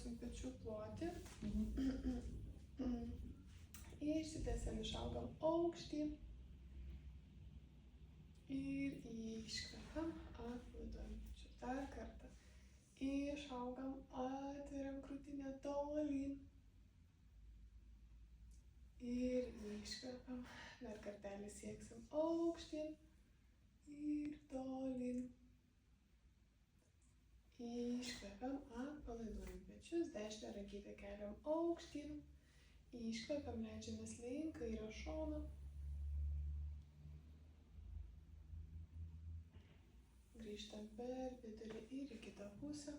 mažinsim pečių plotį. Išsitiesiam, išaugam aukštyn. Ir iškvepiam, atpalaiduojam pečius. Dar kartą. Išaugam, atveriam krūtinę tolyn. Ir iškvepiam. Dar kartelį sieksim aukštyn. Ir tolyn. Iškvepiam, atpalaiduojam pečius. Dešinę rankytę keliam aukštyn. Iškvepiam, leidžiamės link kairio šono. Grįžtam per vidurį ir į kitą pusę.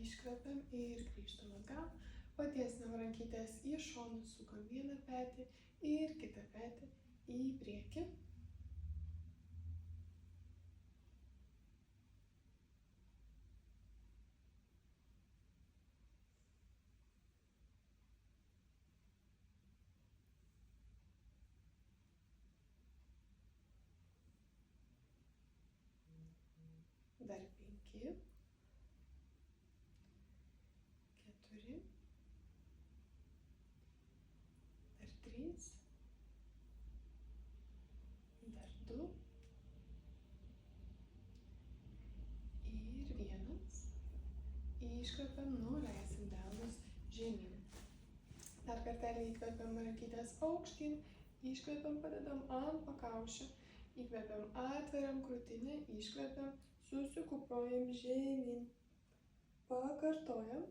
Iškvepiam ir grįžtam atgal. Patiesinam rankytės į šonus, sukam vieną petį ir kitą petį į priekį. Dar 5, 4, dar 3, dar 2 ir 1. Iškvepiam, nuleisim delnus žemyn. Dar kartelį įkvepiam rankytės aukštyn, iškvepiam, padedam ant pakaušio, įkvepiam, atveriam krūtinę, iškvepiam, susikūpruojam žemyn. Pakartojam.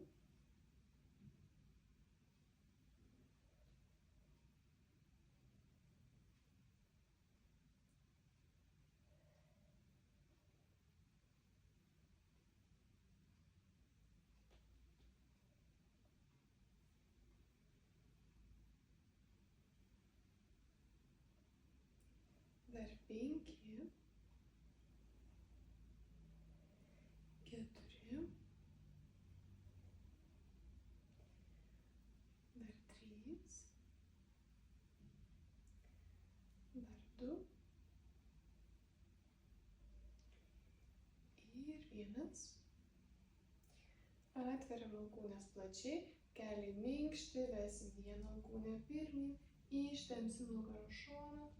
Dar 5, 4, dar 3, dar 2 ir 1. Atveriam alkūnes plačiai, keliai minkšti, vesim vieną alkūnę pirmyn, ištempsim nugaros šoną,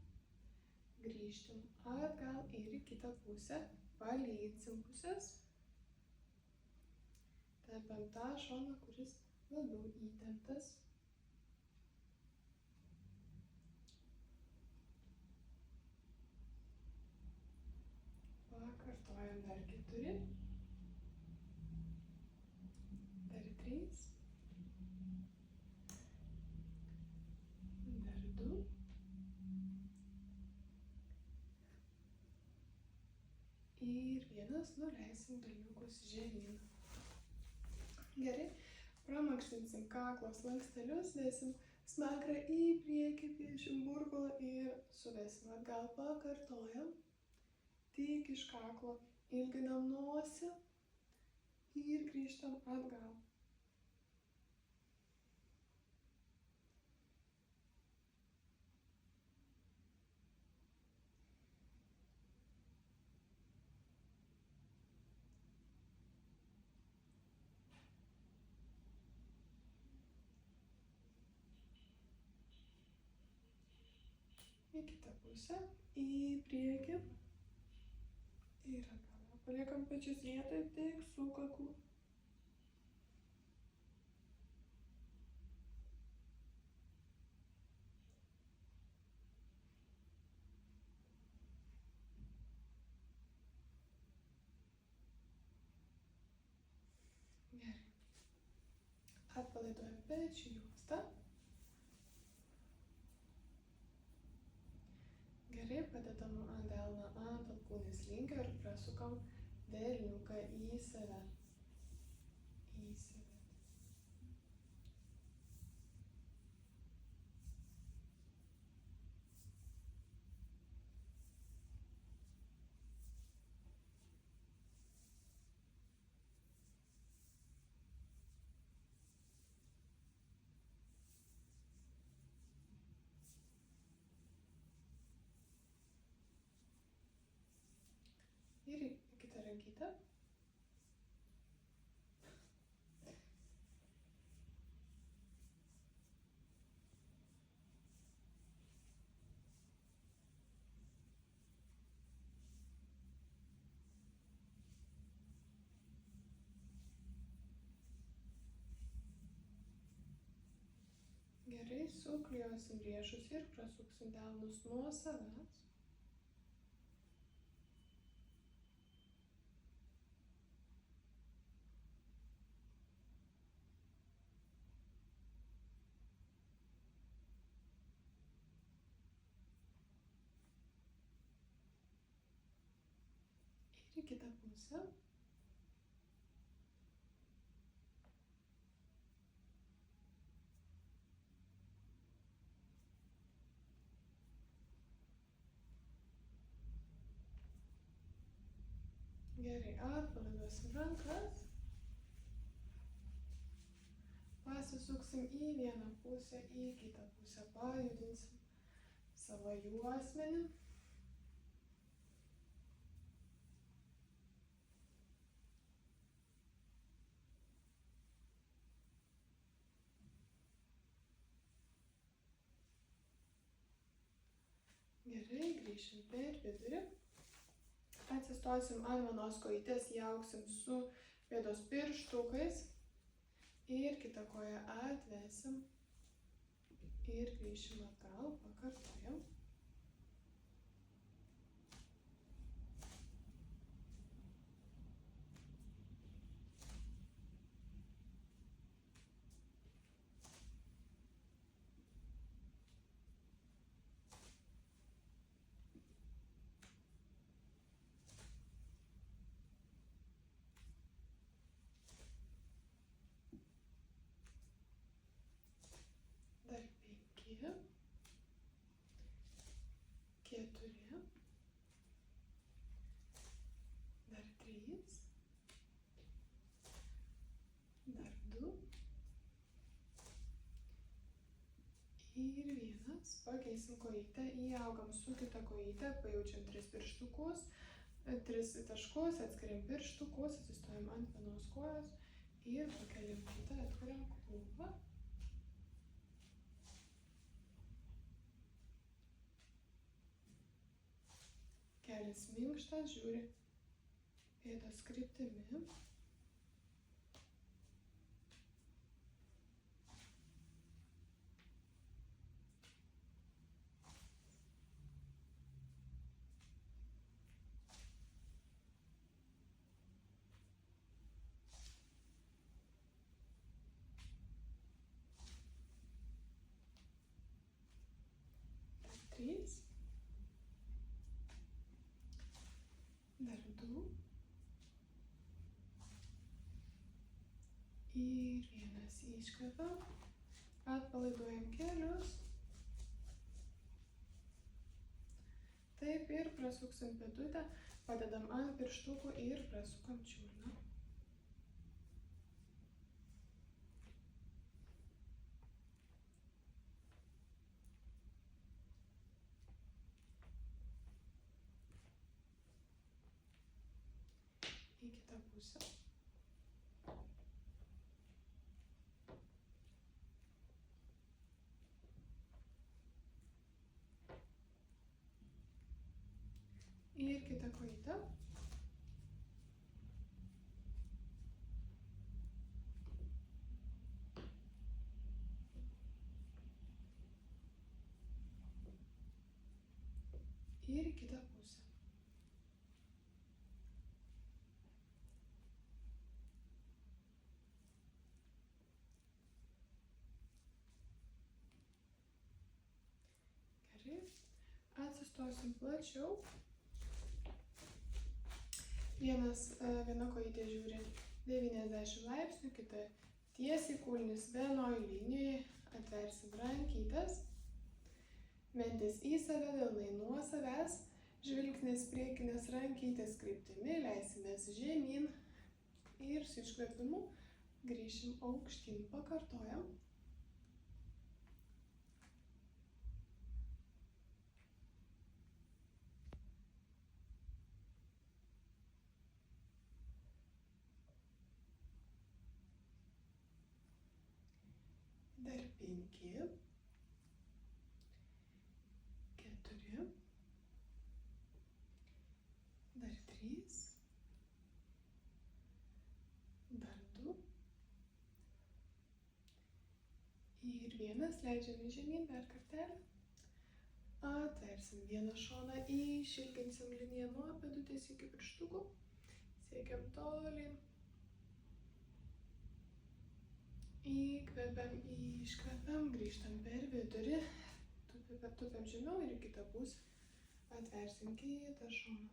grįžtim atgal ir į kitą pusę, palydsim pusės. Tempiam tą šoną, kuris labiau įtemptas. Pakartojam dar 4, dar 3, dar 2 ir 1. Nuleisim delniukus žemyn. Gerai, pramankštinsim kaklo slankstelius, dėsim smakrą į priekį, piešim burbulą ir suvesim atgal. Pakartojam. Tik iš kaklo ilginam nosį ir grįžtam atgal. Į kitą pusę, į priekį ir atgal. Paliekam pečius vietoj, tik su kaklu. Gerai. Atpalaiduojam pečių juostą. Gerai, padedam ant delną ant alkūnės linkio ir prasukam delniuką į save. Į save. kojytę. Gerai, suklijuosim riešus ir prasuksim delnus nuo savęs. Ir į kitą pusę. Gerai, atpalaiduosim rankas. Pasisuksim į vieną pusę, į kitą pusę. Pajudinsim savo juosmenį. Gerai, grįšim per vidurį. Atsistosim ant vienos kojytės, įaugsim su pėdos pirštukais ir kitą koją atvesim ir grįšim atgal, pakartojam. Dar 5, 4, dar 3, dar 2 ir 1. Pakeisim kojytę, įaugam su kita kojytė, pajaučiam 3 pirštukus, 3 taškus, atskiriam pirštukus, atsistojam ant vienos kojos ir pakeliam kitą, atkuriam klubą. Kelis minkštas, žiūri pėdos kryptimi. Dar 3. Dar 2. Ir 1. Iškvepiam. Atpalaiduojam kelius. Taip ir prasuksim pėdutę, padedam ant pirštukų ir prasukam čiurną. Į kitą pusę. Ir kitą kojytę. Ir į kitą pusę. Gerai. Atsistosim plačiau. Viena kojytė žiūri 90 laipsnių, kita tiesiai, kulnis vienoj linijoje, atversim rankytes, mentis į save, delnai nuo savęs, žvilgsnis priekinės rankytės kryptimi, leisimės žemyn ir su iškvėpimu grįšim aukštyn, pakartojam. 4, dar 3, dar 2 ir 1, leidžiame žemyn dar kartelį. Atversim vieną šoną, išilginsim liniją nuo pėdutės iki pirštukų, siekiam tolyn, įkvepiam, iškvepiam, grįžtam per vidurį, tupiam žemiau ir į kitą pusę, atversim kitą šoną,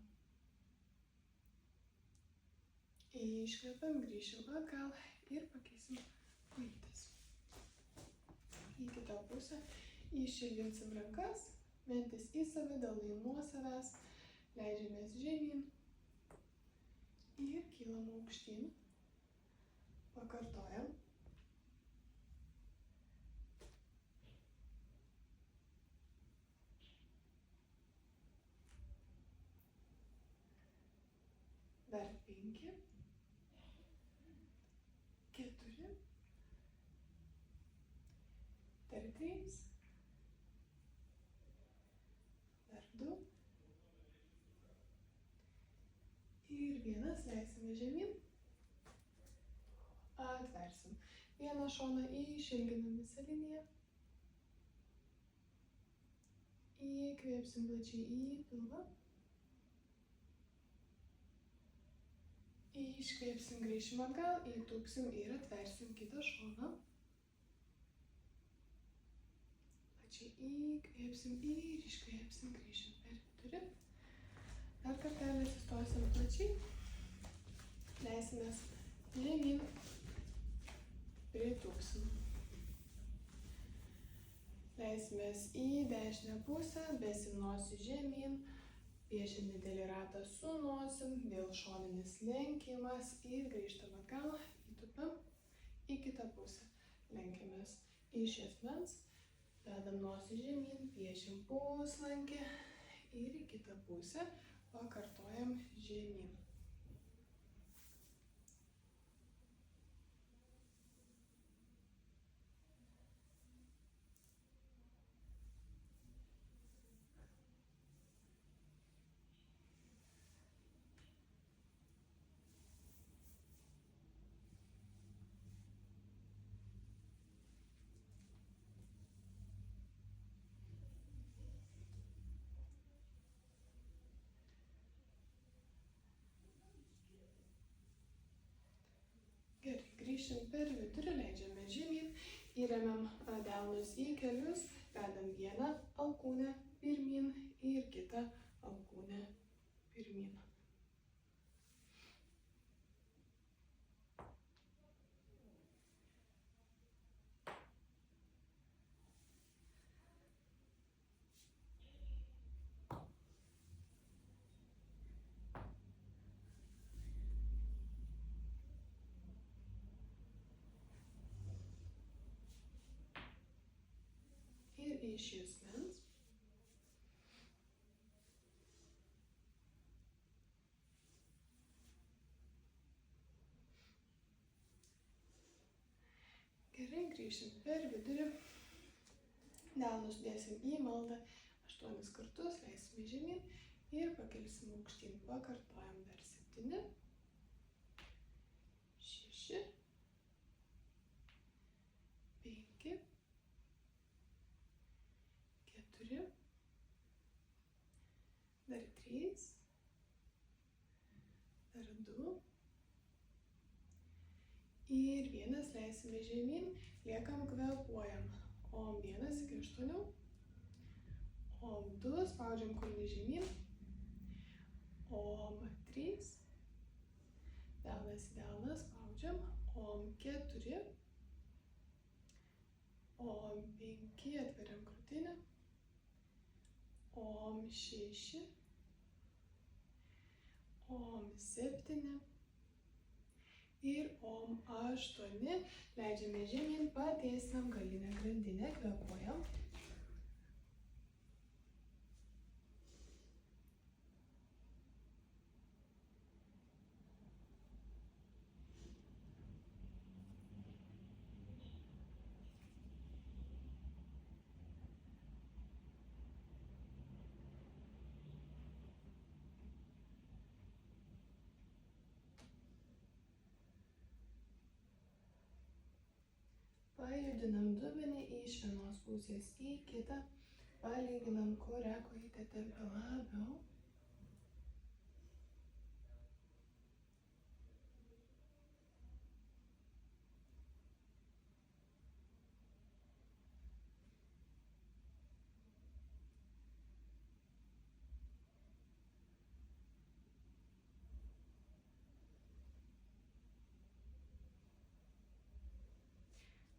iškvepiam, grįžim atgal ir pakeisim kojytes. Į kitą pusę išilginsim rankas, mentis į save, delnai nuo savęs, leidžiamės žemyn ir kylam aukštyn, pakartojam. Dar 5, 4, dar 3, dar 2 ir 1, leisime žemyn, atversim vieną šoną, išilginam visą liniją, įkvėpsim plačiai į pilvą, iškvėpsim, grįšim atgal, įtūpsim ir atversim kitą šoną. Plačiai įkvėpsim ir iškvėpsim, grįšim per vidurį. Dar kartelį atsistosim plačiai, leisimės žemyn, pritūpsim. Leisimės į dešinę pusę, besim nosį žemyn, piešim didelį ratą su nosim, vėl šoninis lenkimas ir grįžtam atgal, įtūpiam į kitą pusę. Lenkiamės iš esmens, vedam nosį žemyn, piešim puslankį ir į kitą pusę, pakartojam žemyn. Gerai, grįšim per vidurį, leidžiame žemyn, įremiam delnus į kelius, vedam vieną alkūnę pirmyn ir kitą alkūnę pirmyn. Ir iš esmens. Gerai, grįšim per vidurį. Delnus dėsim į maldą 8 kartus, leisime žemyn ir pakelsim aukštyn. Pakartojam dar 7, 6, 5, 4, dar 3, dar 2 ir 1, leisime žemyn, liekam kvėpuojam. Om 1 iki 8, om 2, spaudžiam kulnį žemyn, om 3, delnas į delną, spaudžiam, om 4, om 5, atveriam krūtinę, om 6, om 7 ir om 8, leidžiame žemyn, patiesinam galinę grandinę, kvėpuojam. Persėdinam dubenį iš vienos pusės į kitą, palyginam, kurią kojytę tempia labiau.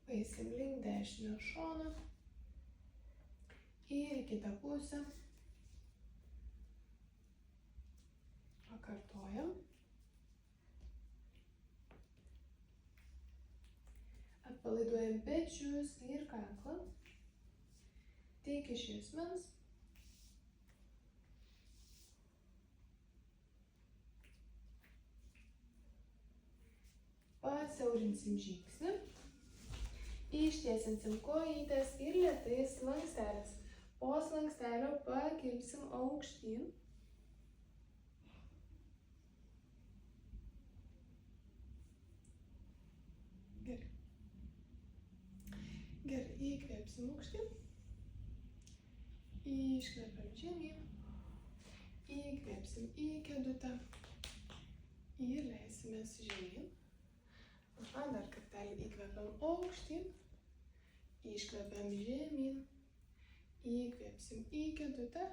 Paeisim link dešinio šono ir į kitą pusę. Pakartojam. Atpalaiduojam pečius ir kaklą. Tik iš juosmens. Pasiaurinsim žingsnį. Ištiesinsim kojytes ir lėtai slankstelis. Po slankstelio pakilsim aukštyn. Gerai. Gerai, įkvėpsim aukštyn. Iškvepiam žemyn. Įkvėpsim į kėdutę. Ir leisimės žemyn. Dar kartelį įkvepiam aukštyn. Iškvepiam žemyn. Įkvėpsim į kėdutę.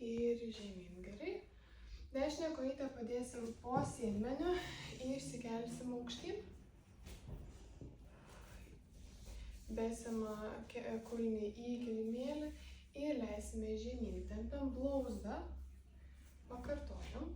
Ir žemyn. Gerai. Dešinę kojytę padėsim po sėdmeniu. Išsikelsim aukštyn. Besim kulnį į kilimėlį. Ir leisime žemyn. Tempiam blauzdą. Pakartojam.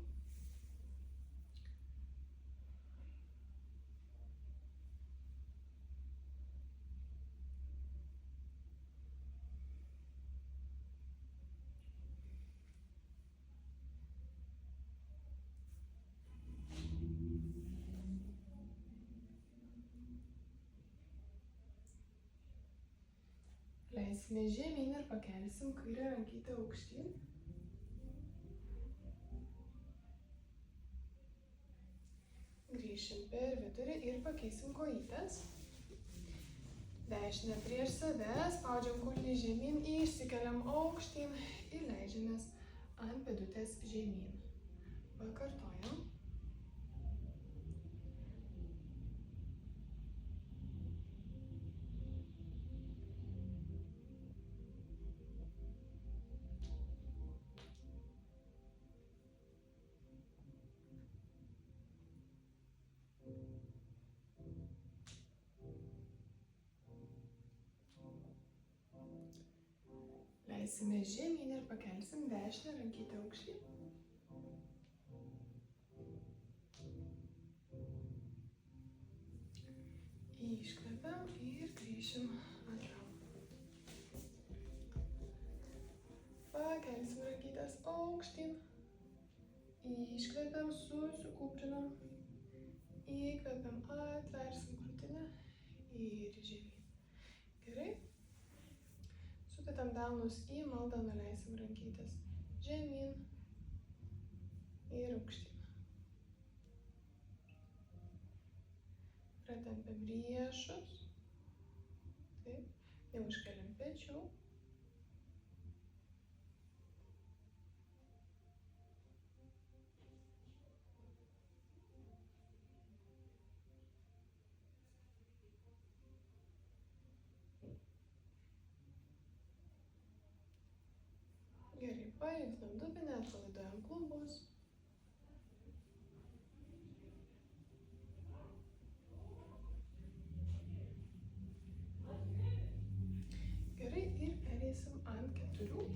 Leisime žemyn ir pakelsim kairę rankytę aukštyn. Grįšim per vidurį ir pakeisim kojytes. Dešinę prieš save, spaudžiam kulnį žemyn, išsikeliam aukštyn ir leidžiamės ant pėdutės žemyn. Pakartojam. Leisime žemyn ir pakelsim dešinę rankytę aukštyn. Iškvepiam ir grįšim atgal. Pakelsim rankytes aukštyn. Iškvepiam, susikūprinam. Įkvepiam, atversim krūtinę ir žemyn. Gerai. Sukėtam delnus į maldą, nuleisim rankytes žemyn ir aukštyn. Pratempiam riešus. Taip, neužkeliam pečių. Gerai, pajudinam dubenį, atpalaiduojam klubus. Gerai, ir pereisim ant 4.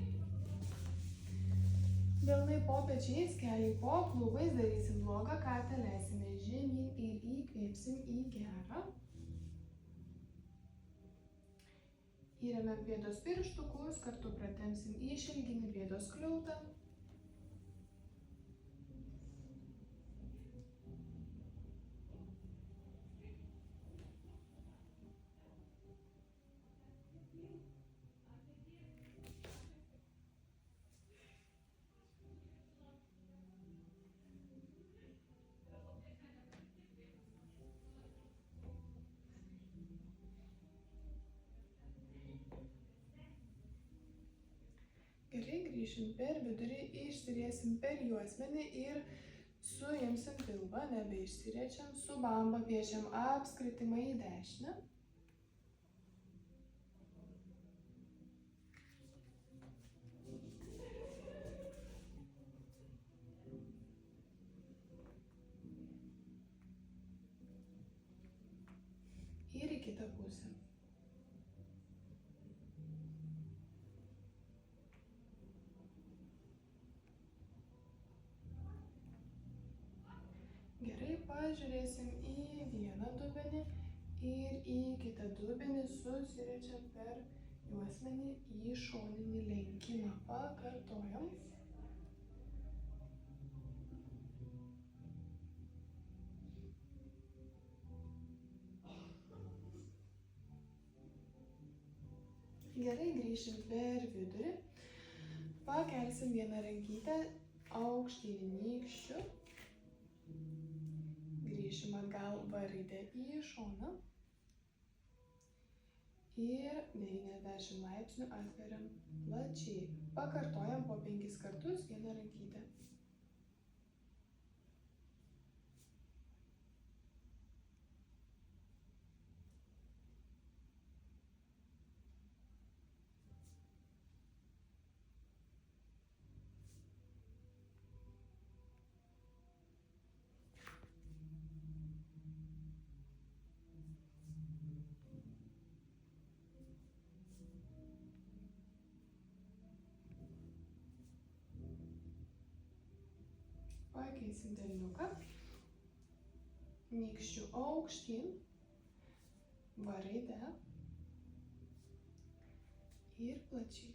Delnai po pečiais, keliai po klubais, darysim blogą katę, leisime žemyn ir įkvėpsim į gerą. Įremiam pėdos pirštukus, kartu pratempsim išilginį pėdos skliautą. Gerai, grįšim per vidurį, išsiriesim per juosmenį ir suimsim pilvą, nebeišsiriečiam, su bamba piešiam apskritimą į dešinę. Ir į kitą pusę. Gerai, pažiūrėsim į vieną dubenį ir į kitą dubenį, susiriečiam per juosmenį į šoninį lenkimą. Pakartojam. Gerai, grįšim per vidurį. Pakelsim vieną rankytę aukštyn nykščiu. Grįšim atgal varide į šoną. Ir 90 laipsnių atveriam plačiai. Pakartojam po 5 kartus vieną rankytę. Pakeisim delniuką. Nykščiu aukštyn, varide ir plačiai.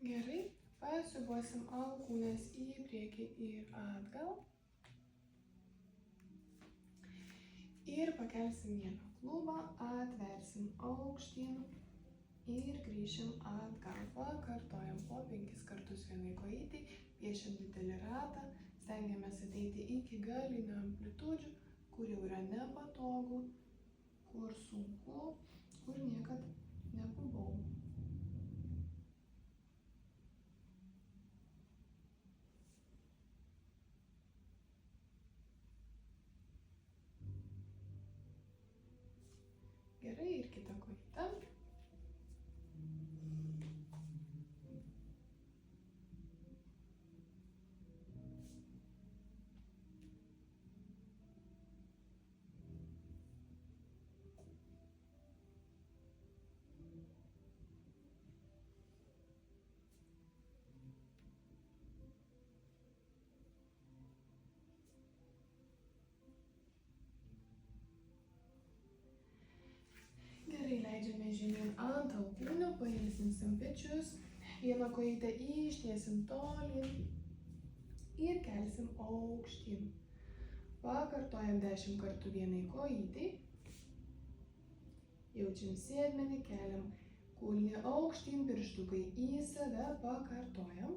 Gerai, pasiuvuosim alkūnes į priekį ir atgal. Ir pakelsim vieną klubą, atversim aukštyn ir grįšim atgal. Pakartojam po 5 kartus vienai kojytei, piešiam didelį ratą, stengiamės ateiti iki galinių amplitudžių, kur jau yra nepatogu, kur sunku, kur niekad nebuvau. Gerai, ir kita kojytė. Gerai, leidžiame žemyn ant alkūnių, pailsinsim pečius, vieną kojytę ištiesim tolyn ir kelsim aukštyn. Pakartojam 10 kartų vienai kojytei. Jaučiam sėdmenį, keliam kulnį aukštyn, pirštukai į save, pakartojam.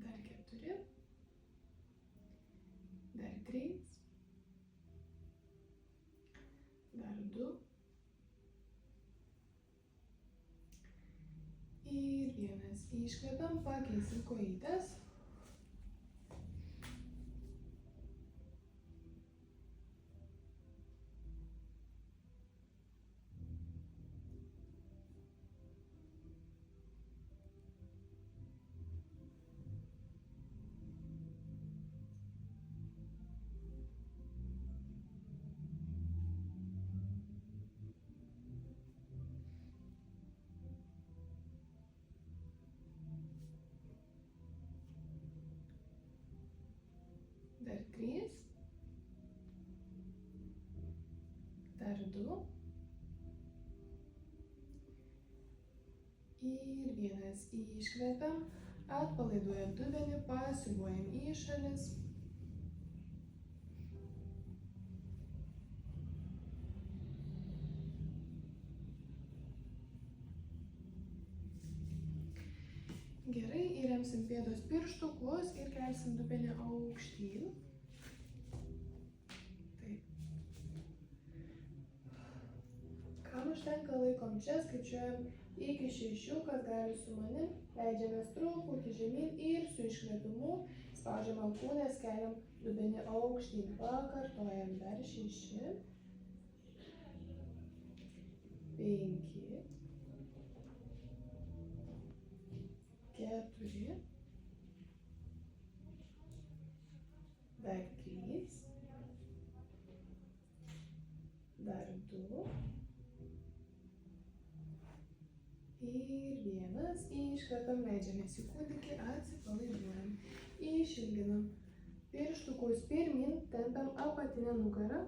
Dar 4, dar 3, dar 2 ir 1. Iškvepiam, pakeisim kojytes. Dar 2. Ir 1. Iškvepiam, atpalaiduojam dubenį, pasiūbuojam į šalis. Gerai, įremsim pėdos pirštukus ir kelsim dubenį aukštyn. Taip. Kam užtenka laikom čia, skaičiuojam iki 6, kas gali su manim. Leidžiamės truputį žemyn ir su iškvėpimu spaudžiam alkūnes, keliam dubenį aukštyn. Pakartojam dar 6, 5, 4, dar 3, dar 2 ir 1. Iškvepiam, leidžiamės į kūdikį, atsipalaiduojam. Išilginam pirštukus pirmin, tempiam apatinę nugarą.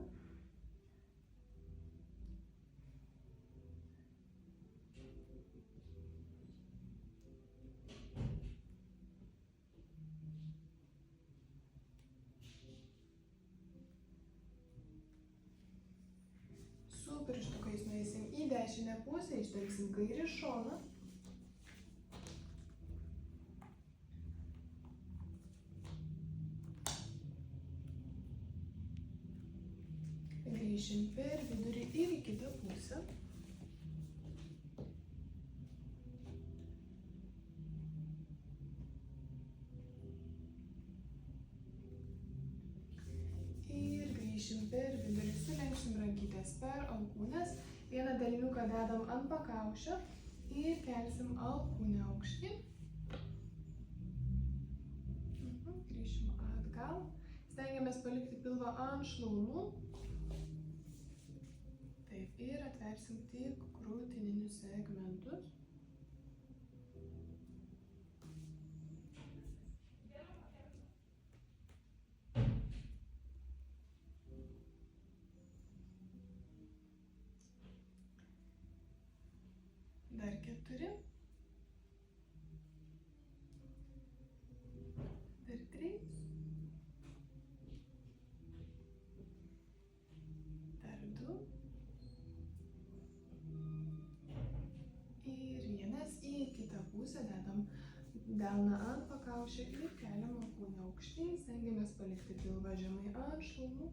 Su pirštukais nueisim į dešinę pusę, ištempsim kairį šoną. Grįšim per vidurį ir į kitą pusę. Ir grįšim per vidurį, sulenksim rankytės per alkūnes. Vieną delniuką dedam ant pakaušio ir kelsim alkūnę aukštyn. Grįšim atgal. Stengiamės palikti pilvą ant šlaunų. Taip, ir atversim tik krūtininius segmentus. Dar 4. Dar 3. Dar 2. Ir 1. Į kitą pusę dedam delną ant pakaušio ir keliam alkūnę aukštyn. Stengiamės palikti pilvą žemai ant šlaunų.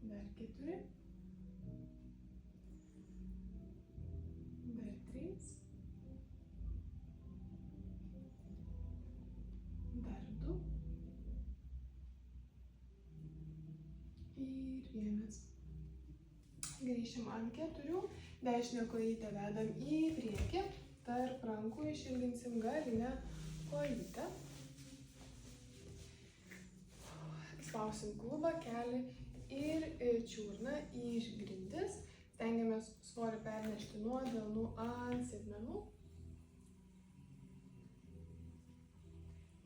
Dar 4. Dar 3. Dar 2. Ir 1. Grįšim ant 4. Dešinę kojytę vedam į priekį. Tarp rankų išilginsim galinę kojytę. Spausim klubą, kelį ir čiurną į grindis. Stengiamės svorį pernešti nuo delnų ant sėdmenų.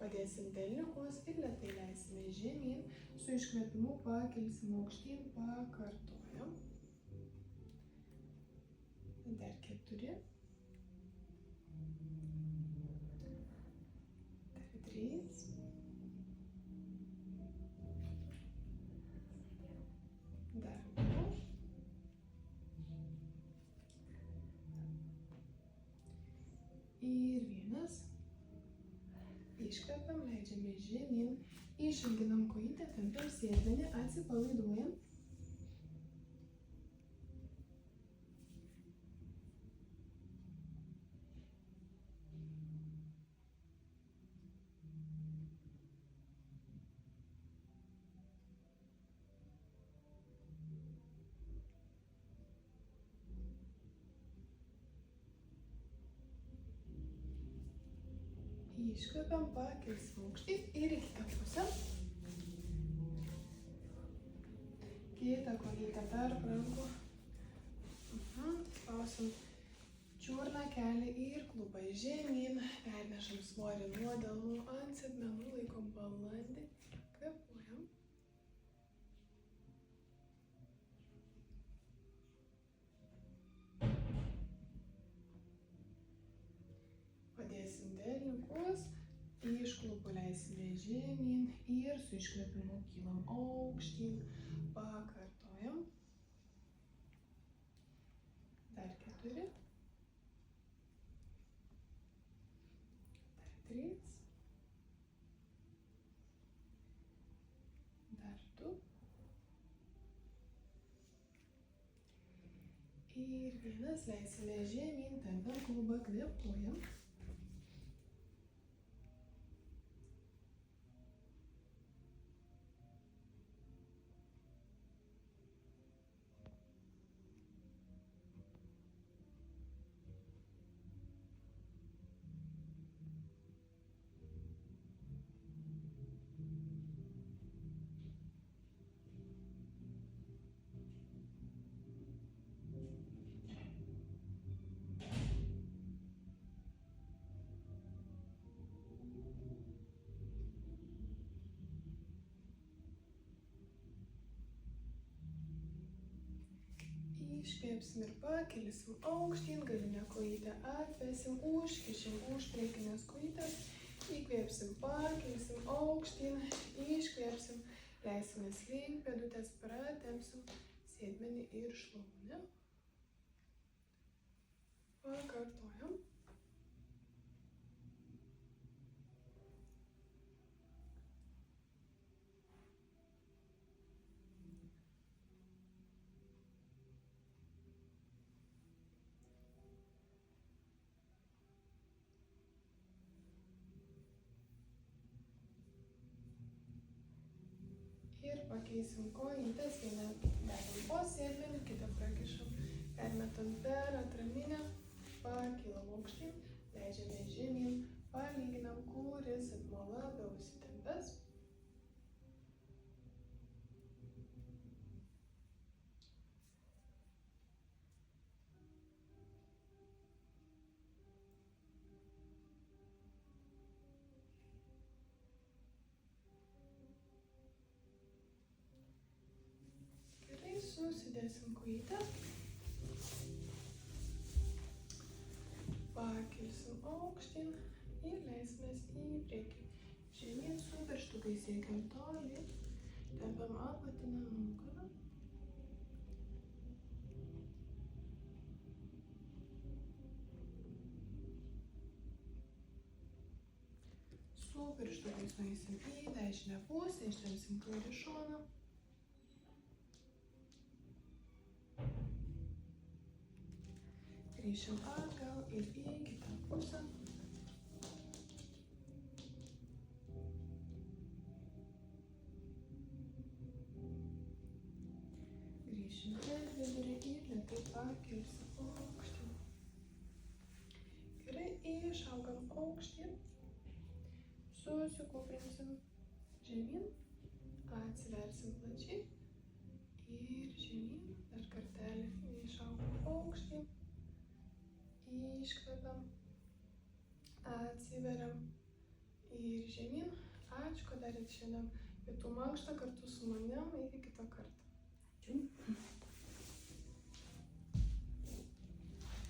Padėsim delniukus ir lėtai leisime žemyn. Su iškvėpimu pakelsim aukštyn, pakartojam. Dar 4. Dar 3. Dar 2. Ir 1. Iškvepiam, leidžiame žemyn, išilginam kojytę, tempiam sėdmenį, atsipalaiduojam. Iškvepiam, pakelsim aukštyn ir į kitą pusę. Kitą kojytę tarp rankų. Spausim čiurną, kelį ir klubą žemyn. Pernešam svorį nuo delnų ant sėdmenų. Iš klubų leisime žemyn ir su iškvėpimu kylam aukštyn. Pakartojam. Dar 4. Dar 3. Dar 2. Ir 1. Leisime žemyn, tempiam klubą, kvėpuojam. Iškvėpsim ir pakelsim aukštyn, galinę kojytę atvesim, užkišim už priekinės kojytės, įkvėpsim, pakelsim aukštyn, iškvėpsim, leisimės link pėdutės, pratempsim sėdmenį ir šlaunį. Pakartojam. Ir pakeisim kojytes, vieną dedam po sėdmenį, kitą prakišam, permetam per atraminę, pakylam aukštyn, leidžiame žemyn, palyginam, kuris akmuo labiau įsitempęs. Susidėsim kojytę, pakelsim aukštyn ir leisimės į priekį. Žemyn su pirštukais siekiam toli, tempiam apatinę nugarą. Su pirštukais nueisim į dešinę pusę, ištempsim kairį šoną. Grįšim atgal ir į kitą pusę. Grįšim per vidurį ir lėtai pakelsim aukštyn. Gerai, išaugam aukštyn. Susikūprinsim žemyn. Atsiversim plačiai. Ir žemyn. Dar kartelį išaugam aukštyn. Iškvepiam, atsiveriam ir žemyn. Ačiū, kad darėt šiandien pietų mankštą kartu su manim. Iki kito karto. Ačiū.